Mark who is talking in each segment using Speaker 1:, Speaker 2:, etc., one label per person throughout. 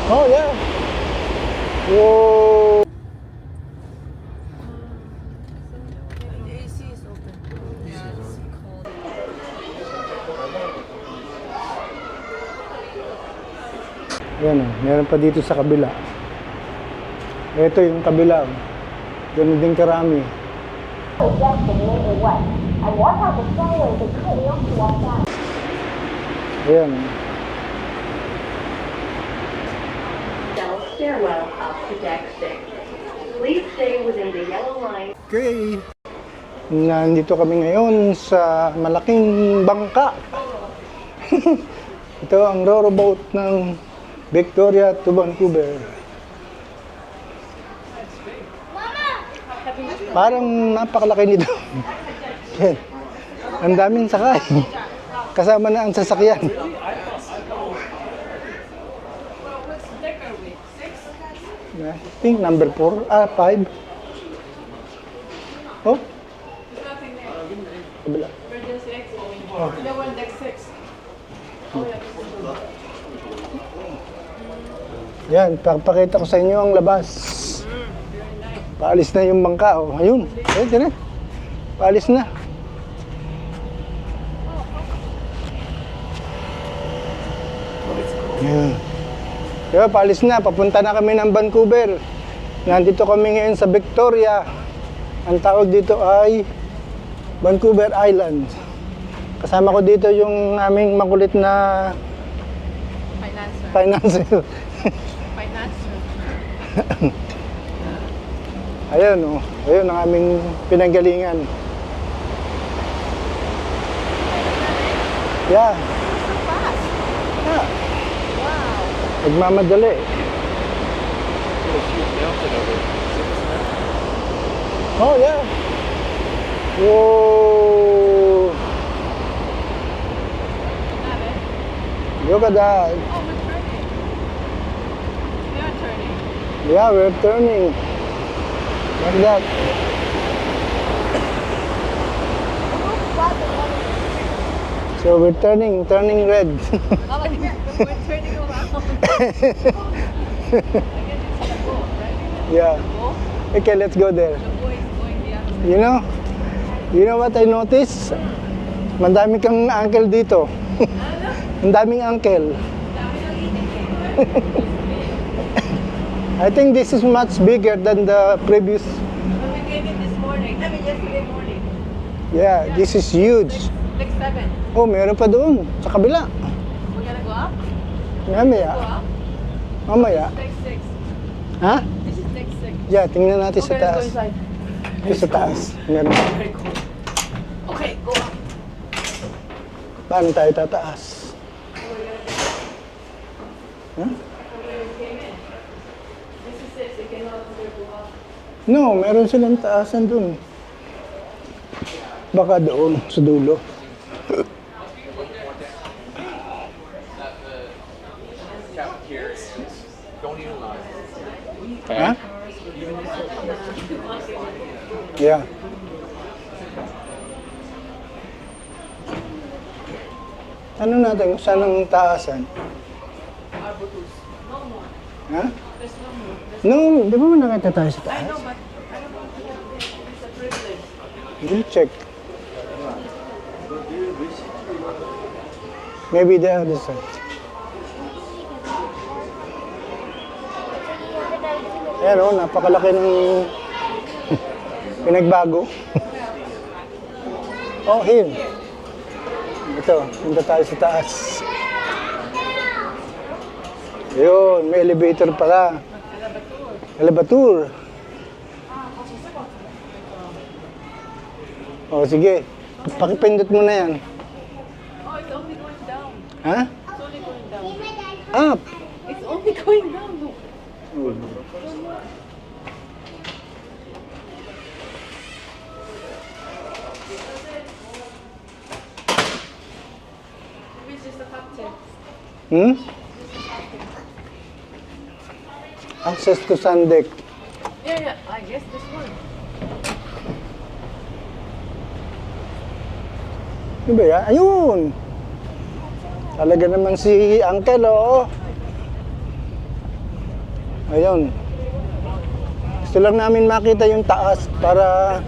Speaker 1: Oh, yeah. Whoa.
Speaker 2: The AC is open. Yeah, it's cold.
Speaker 1: Yan o, meron pa dito sa kabila. Ito yung kabila. Ganun din karami. Ayan.
Speaker 3: Stairwell up to deck 6. Please stay within the yellow line.
Speaker 1: Okay. Nandito kami ngayon sa malaking bangka. Ito ang Roro boat ng Victoria to Vancouver. Parang napakalaki nito. Yan. Ang daming sakay. Kasama na ang sasakyan. I think number 4, 5. Oh. Kabila. Oh. Yan, papakita ko sa inyo ang labas. Paalis na yung bangka. Oh, ayun. Ayun, tinan. Paalis na. Yan. Diba, paalis na. Papunta na kami ng Vancouver. Nandito kami ngayon sa Victoria. Ang tawag dito ay Vancouver Island. Kasama ko dito yung aming makulit na financer. Ayun, oh. Ayun ang aming pinanggalingan. Yeah. Yeah. Nagmamadali. Oh, yeah. Whoa. Look at that.
Speaker 2: Oh, we're turning. We are turning.
Speaker 1: Yeah, we're turning. Like that. So we're turning red.
Speaker 2: Mama, we're turning around.
Speaker 1: Yeah. Okay, let's go there.
Speaker 2: The boy is going the other way.
Speaker 1: You know what I noticed? Mandami kang uncle dito. Ang daming uncle. I think this is much bigger than the previous.
Speaker 2: When we came in this morning, yesterday morning.
Speaker 1: Yeah, this is huge.
Speaker 2: Like 7.
Speaker 1: Oh, meron pa doon sa kabila.
Speaker 2: We're gonna go up?
Speaker 1: Mamaya.
Speaker 2: Go up?
Speaker 1: Mamaya.
Speaker 2: Deck 6.
Speaker 1: Ha?
Speaker 2: This is deck 6.
Speaker 1: Yeah, tingnan natin sa
Speaker 2: Okay, let's go
Speaker 1: taas.
Speaker 2: inside.
Speaker 1: Ito sa taas. Meron.
Speaker 2: Okay, go up.
Speaker 1: Paano tayo tataas? Huh?
Speaker 2: This is 6. You cannot go up.
Speaker 1: No, meron silang taasan doon. Baka doon, sa dulo. Ha? Yeah. Ano natin kung saan ang taasan? Ha?
Speaker 2: There's no more.
Speaker 1: No, di ba nakita tayo sa
Speaker 2: I
Speaker 1: taas?
Speaker 2: know, but I don't want to have this. It's a privilege.
Speaker 1: We'll check. Maybe the other side. Ayan o, napakalaki ng pinagbago. Oh, here. Ito, punta tayo sa taas. Yun, may elevator pala. Elevator. Oh, sige. Pakipindot mo na yan.
Speaker 2: Oh, it's only going down.
Speaker 1: Ha?
Speaker 2: It's only going down.
Speaker 1: Up.
Speaker 2: It's only going down. Look. Maybe it's just a cocktail.
Speaker 1: Hmm? Access to sun deck.
Speaker 2: Yeah, I guess this one.
Speaker 1: Ano ba yan? Ayun! Talaga naman si Uncle, oh. Ayun. Gusto lang namin makita yung taas para...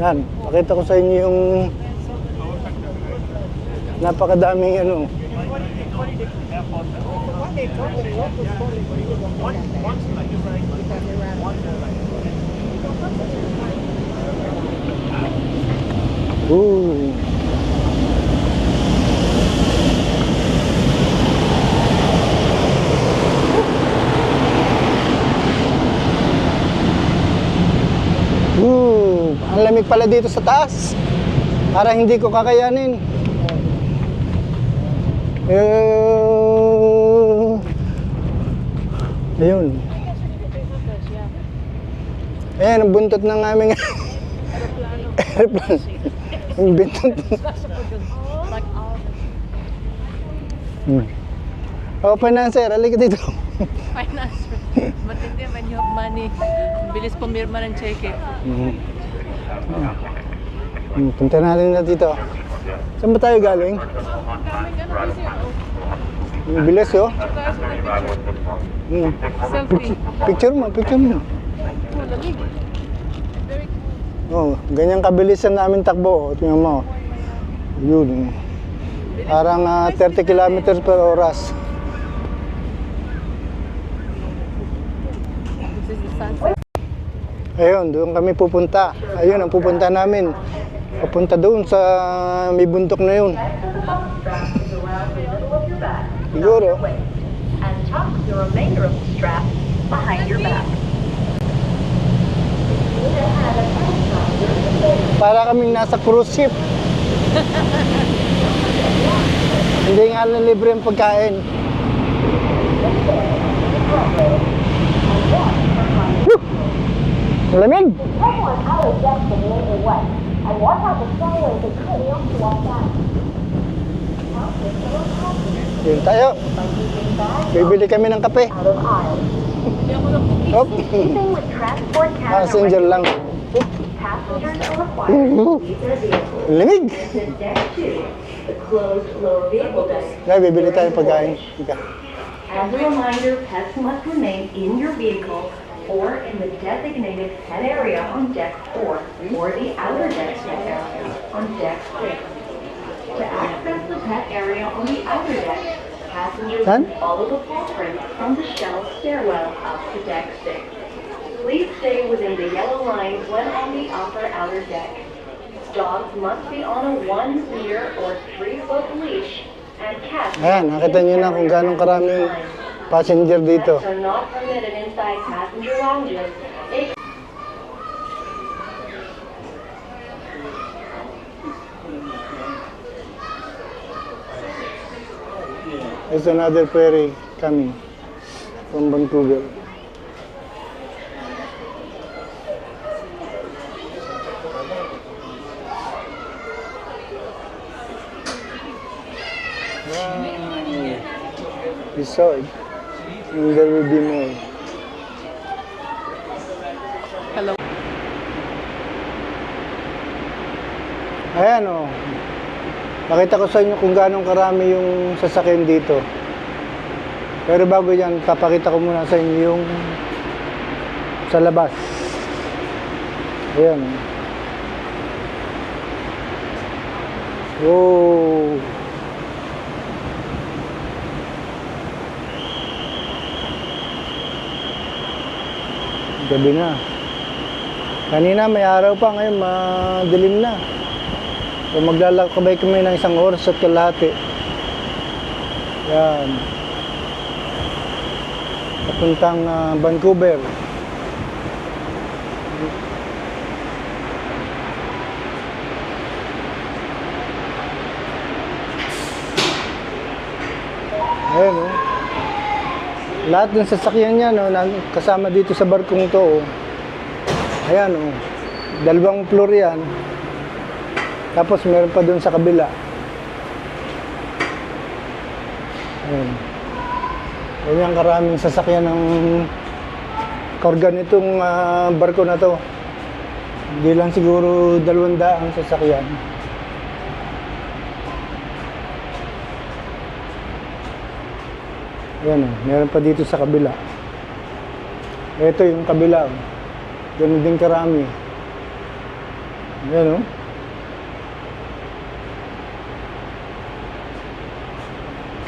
Speaker 1: Yan, pakita ko sa inyo yung napakadaming ano. Ooh. Ang lamig pala dito sa taas. Para hindi ko kakayanin. Ayun. Ayan, ang buntot ng aming aeroplano. Ang buntot. Oh, financer, halika dito.
Speaker 2: Finance. But hindi, when you have money, bilis pumirma ng cheque.
Speaker 1: Punta natin na dito. Saan ba tayo galing? Ang bilis, oh.
Speaker 2: Selfie.
Speaker 1: Picture mo, picture mo.
Speaker 2: Oh, lamig. Very
Speaker 1: Oh,
Speaker 2: cool.
Speaker 1: ganyan kabilisan namin takbo. Tingnan mo. Yun. Parang 30 kilometers per oras.
Speaker 2: This is the sunset.
Speaker 1: Ayun, doon kami pupunta. Ayun ang pupunta namin. Papunta doon sa may bundok na yun. Siguro.
Speaker 3: And tuck the remainder of the strap behind your back.
Speaker 1: Para kaming nasa cruise ship. Hindi nga lang libre ang pagkain. Woo! Malamig! Yun tayo. Bibili kami ng kape. Hop.
Speaker 3: Keeping with transport
Speaker 1: Passenger lang.
Speaker 3: passengers are required to leave their vehicles.
Speaker 1: Lamig!
Speaker 3: Exit deck 2, the closed lower vehicle deck.
Speaker 1: Ngay, bibili tayo ng pagkain. Ika.
Speaker 3: As a reminder, pets must remain in your vehicle or in the designated pet area on deck 4 or the outer deck pet area on deck 6. To access the pet area on the outer deck, passengers
Speaker 1: Saan?
Speaker 3: must follow the footprints from the shell stairwell up to deck 6. Please stay within the yellow line when on the upper outer deck. Dogs must be on a 1-meter or 3-foot leash, and cats
Speaker 1: Ayan, nakita nyo na kung gano'ng karaming passenger dito.
Speaker 3: Pets are not permitted inside passenger lounges.
Speaker 1: There's another ferry coming from Vancouver. We saw it. And there will be more.
Speaker 2: Hello.
Speaker 1: Ayan o. Nakita ko sa inyo kung gano'ng karami yung sasakyan dito. Pero bago yan, papakita ko muna sa inyo yung sa labas. Ayan. Oh. Gabi na. Kanina may araw pa, ngayon madilim na. So maglalakbay kami ng 1 oras at kalahati. Yan. Papuntang Vancouver. Ayan o. Lahat ng sasakyan niya no, kasama dito sa barkong to. Ayan o. 2 floor yan. Tapos meron pa dun sa kabila. Ayan. Ganyan karaming sasakyan ng karga nitong barko na to. Hindi lang siguro 200 ang sasakyan. Yan oh, meron pa dito sa kabila. Ito yung kabila. Oh. Ganun din karami. Yan oh.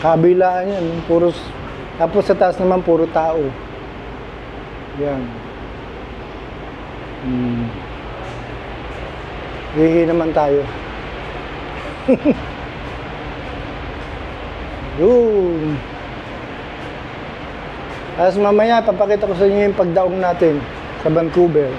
Speaker 1: Kabilaan yan, puro, tapos sa taas naman puro tao. Yan. Hihi naman tayo. Yun. Tapos mamaya, papakita ko sa inyo yung pagdaong natin sa Vancouver.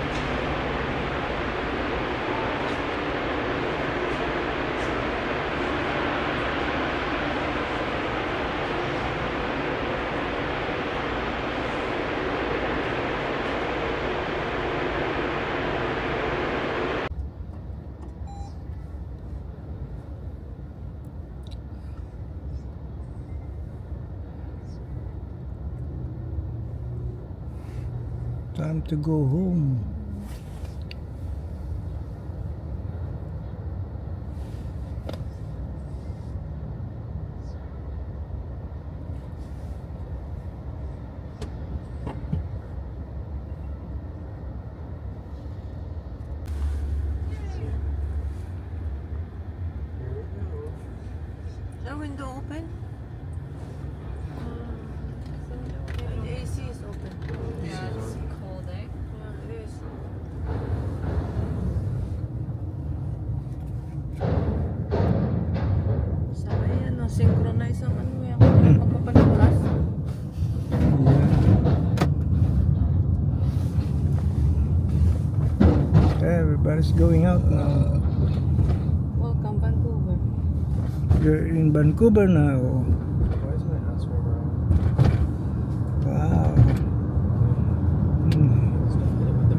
Speaker 1: Time to go home.
Speaker 2: The window open? The AC is open. Yeah, it's cold, eh? Yeah, it is. Sabi yan, no? Synchronize ang ano yan. Pagpapalikas.
Speaker 1: Everybody's going out now.
Speaker 2: Welcome, Vancouver.
Speaker 1: You're in Vancouver now.
Speaker 4: Why isn't the house warmer?
Speaker 1: Wow.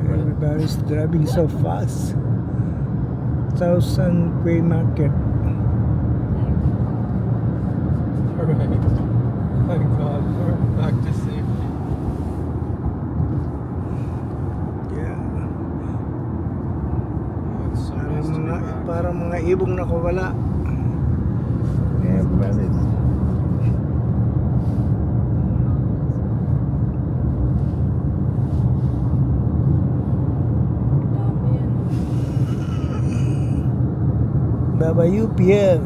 Speaker 1: Everybody's driving so fast. Thousand Quay Market.
Speaker 4: Alright. Thank God we're back to safety.
Speaker 1: Yeah.
Speaker 4: Oh, it's so nice to be back.
Speaker 1: Parang mga ibong nakawala. Everybody's
Speaker 2: Dami yan.
Speaker 1: Baba UPL.